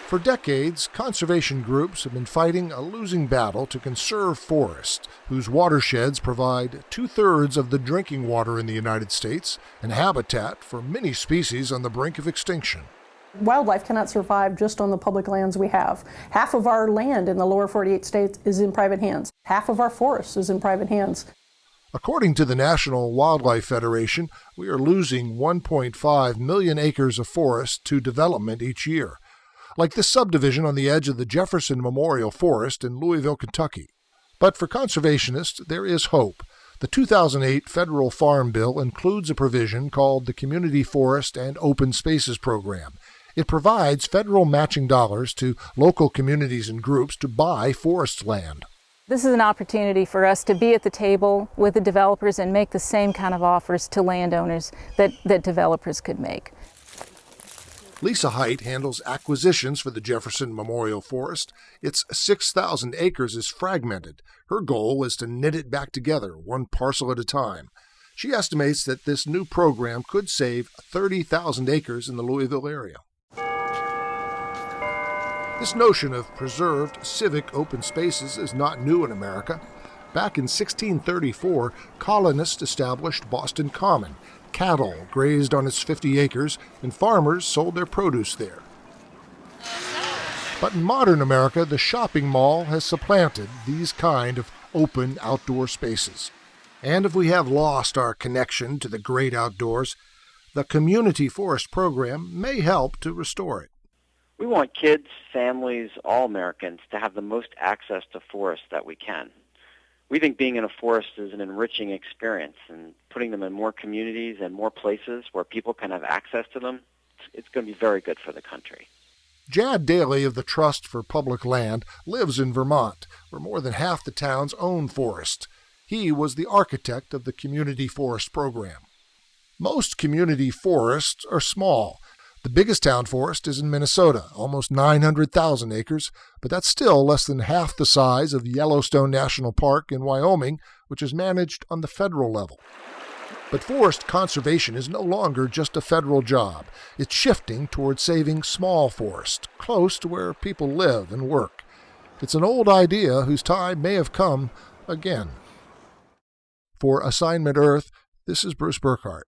For decades, conservation groups have been fighting a losing battle to conserve forests, whose watersheds provide two-thirds of the drinking water in the United States and habitat for many species on the brink of extinction. Wildlife cannot survive just on the public lands we have. Half of our land in the lower 48 states is in private hands. Half of our forests is in private hands. According to the National Wildlife Federation, we are losing 1.5 million acres of forest to development each year, like this subdivision on the edge of the Jefferson Memorial Forest in Louisville, Kentucky. But for conservationists, there is hope. The 2008 Federal Farm Bill includes a provision called the Community Forest and Open Spaces Program. It provides federal matching dollars to local communities and groups to buy forest land. This is an opportunity for us to be at the table with the developers and make the same kind of offers to landowners that developers could make. Lisa Height handles acquisitions for the Jefferson Memorial Forest. Its 6,000 acres is fragmented. Her goal is to knit it back together, one parcel at a time. She estimates that this new program could save 30,000 acres in the Louisville area. This notion of preserved civic open spaces is not new in America. Back in 1634, colonists established Boston Common. Cattle grazed on its 50 acres, and farmers sold their produce there. But in modern America, the shopping mall has supplanted these kind of open outdoor spaces. And if we have lost our connection to the great outdoors, the Community Forest Program may help to restore it. We want kids, families, all Americans to have the most access to forests that we can. We think being in a forest is an enriching experience, and putting them in more communities and more places where people can have access to them, it's going to be very good for the country. Jad Daly of the Trust for Public Land lives in Vermont, where more than half the towns own forests. He was the architect of the Community Forest Program. Most community forests are small. The biggest town forest is in Minnesota, almost 900,000 acres, but that's still less than half the size of Yellowstone National Park in Wyoming, which is managed on the federal level. But forest conservation is no longer just a federal job. It's shifting toward saving small forests, close to where people live and work. It's an old idea whose time may have come again. For Assignment Earth, this is Bruce Burkhardt.